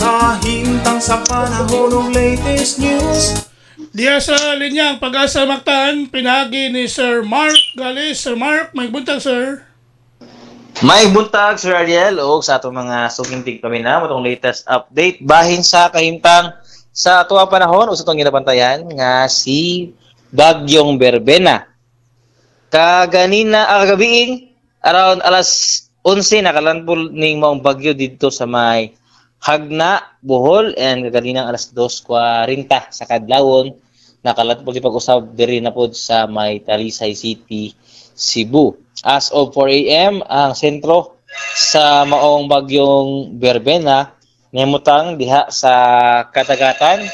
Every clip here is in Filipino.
Kahintang sa panahon ng latest news. Diya sa linyang Pag-asa Mactan, pinagi ni Sir Mark Galis. Sir Mark, may buntag, sir. May buntag, Sir Ariel, o sa atong mga sukintig kami na itong latest update bahin sa kahimtang sa atuang panahon o sa itong ginabantayan nga si Bagyong Berbena. Kagabiing around alas 11 nakalandfall ning maong bagyo dito sa may Hagna, Bohol, and kaganinang alas 2:40 sa kadlawon nakalandfall di pag-usab diri na pod sa may Talisay City, Cebu. As of 4 a.m., ang sentro sa maong bagyong Berbena nimutang diha sa Katagatan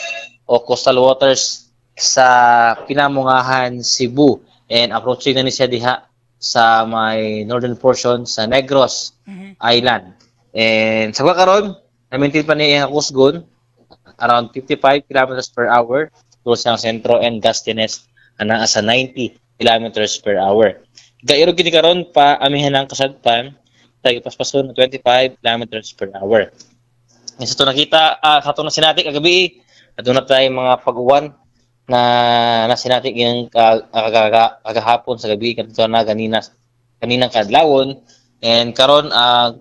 o coastal waters sa Pinamungahan, Cebu, and approaching na ni siya diha sa may northern portion sa Negros Island. And sa karon, na-maintain pa niya ang kusgon around 55 kilometers per hour towards ang sentro, and gustiness ana sa 90 kilometers per hour. Gairo gini karon pa amihan ang kasadpan tayo paspason ng 25 kilometers per hour. Isa to nakita sa to na sinati kagabi, adto na tayo mga pag-uwan na sinati yung kagahapon sa gabi kadto na kaninang kadlawon, and karon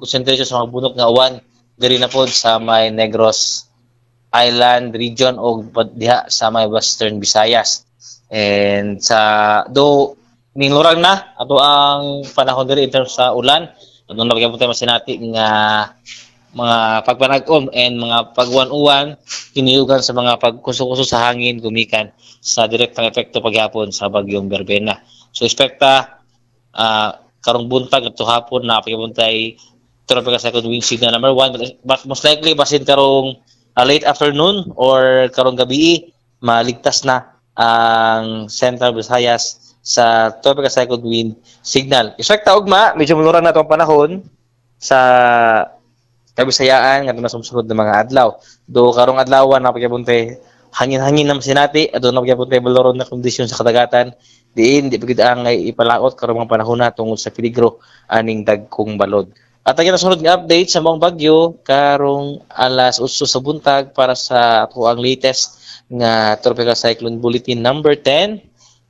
concentration sa mga bunok nga uwan diri na pod sa may Negros Island region o diha sa may Western Visayas. And sa do nilurang na ato ang panahon diri in terms sa ulan, ano na gyapon tayo masinati nga mga pagpanag-on and mga pagwan-uwan kiniugan sa mga pagkuso-kuso sa hangin gumikan sa direktang epekto paghapon sa bagyong Berbena. So expecta karong buntag at hapon na pagibuntay tropical cyclone wind signal number 1, but most likely basin karong late afternoon or karong gabi maligtas na ang Central Visayas sa tropical cyclone wind signal. Expecta ugma medyo mulurang na itong panahon sa Kabisayaan nga sumusunod ng mga adlaw. Do karong adlaw na pagibuntay hangin-hangin na masinati, adto na pagibuntay baloron na kondisyon sa kadagatan. Diin di pagid ang ipalaot karong mga panahon na tungod sa peligro aning dagkong balod. At ang nasunod nga update sa mga bagyo karong alas 8 sa buntag para sa ato ang latest nga tropical cyclone bulletin number 10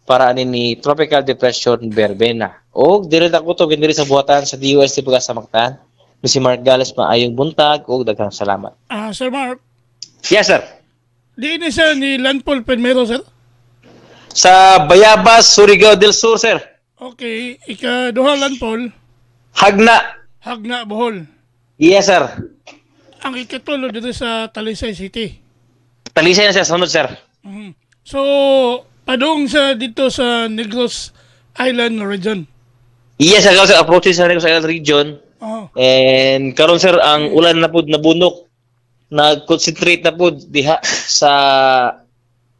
para ni Tropical Depression Berbena. O diri na ko to diri sa buhatan sa DOST Pag-asa Mactan. Si Mark Galis, maayong buntag o daghang salamat. Sir Mark. Yes, sir. Di ini siya ni landfall primero, sir? Sa Bayabas, Surigao del Sur, sir. Okay, ikaduha landfall. Hagna, Bohol. Yes, sir. Ang ikatulo dito sa Talisay City. Talisay na siya, sunod, sir. So, padung siya dito sa Negros Island region. Yes, sir. Approaching sa Negros Island region. And karon sir, ang ulan na pud nabunok, nag-concentrate na pud diha sa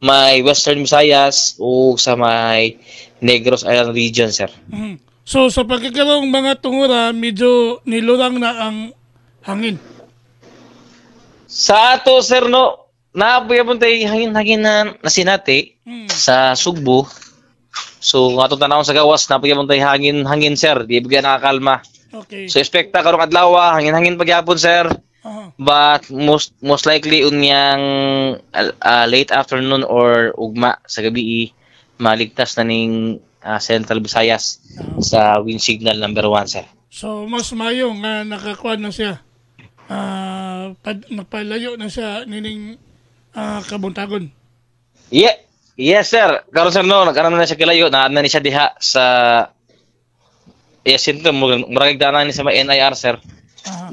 may Western Visayas o sa may Negros Island region, sir. So sa pagkakarong mga tungura, medyo nilurang na ang hangin. Sa ato, sir, no, naapagapon tayo hangin-hangin na nasinati sa Sugbo. So nga itong tanawang sa gawas, naapagapon tayo hangin, sir. Di bigyan nakakalma. Okay. So expecta karong adlaw hangin-hangin pagyapon, sir. But most likely unyang late afternoon or ugma sa gabi maligtas na ning Central Visayas sa wind signal number 1, sir. So mas mayo nga nakakuan na siya. Napalayo na siya nining kabuntagon. Yes, sir. Karon sir, no, nagkaroon na siya kilayo, na siya diha sa sinto murag dana ni sa NIR, sir.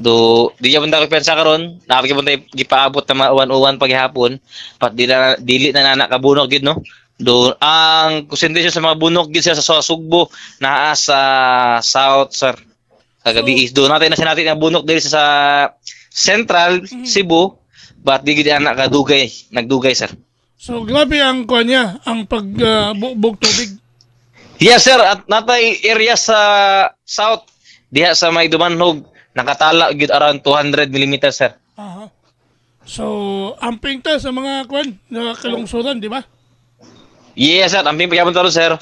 Do di man daw pensa karon, napagibon tay gipaabot na mga uwan-uwan paghapon, pat dili na nakabunok gid, no. Do ang concentration sa mga bunok gid sa Sugbo naa sa south, sir. Kagabi is do natin na sinatin ang bunok diri sa Central Cebu, but di gid anak nagdugay, sir. So grabe ang kuan niya, ang pagbubog tubig. Yes, sir. At natay area sa south, diha sa may Dumanhog, nakatala gid around 200 mm, sir. So, amping ta sa mga kwan na kalungsuran, di ba? Yes, sir. Amping pagyapon taron, sir.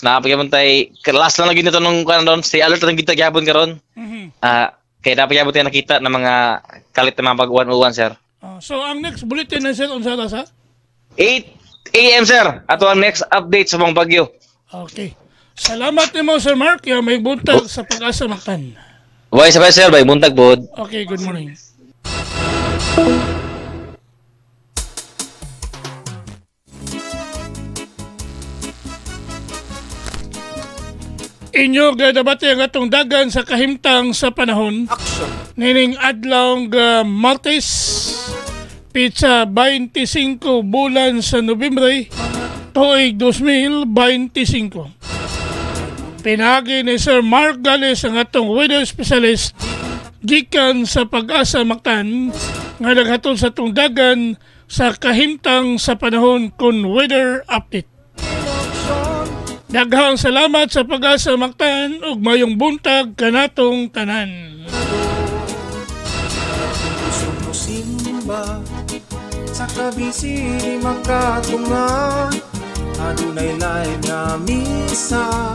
Napagyapon tay last lang lagi nito nung kan doon, stay alert lang kita gyapon karon. Kaya napagyapon tay nakita ng mga kalit na mga pag-uwan-uwan, sir. So ang next bulletin na sir unsa ta sa? 8 a.m. sir. Ato ang next update sa mga bagyo. Okay. Salamat nimo Sir Mark, ya may buntag sa Pag-asa Mactan. Buhay sabay sir, bay buntag pod. Okay, good morning. Inyo gadabati ang atong dagan sa kahimtang sa panahon. Nining adlaw nga Martes, pizza 25 bulan sa Nobyembre, tuig 2025. Pinagi ni Sir Mark Gales ang atong weather specialist gikan sa Pag-asa Mactan nga naghatod sa atong dagan sa kahimtang sa panahon kun weather update. Daghang salamat sa Pag-asa Mactan ug mayong buntag kanatong tanan. Gusto mo simba sa kabisi di makatunga, adunay live nga misa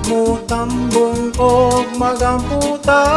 mo tambong og magamputa.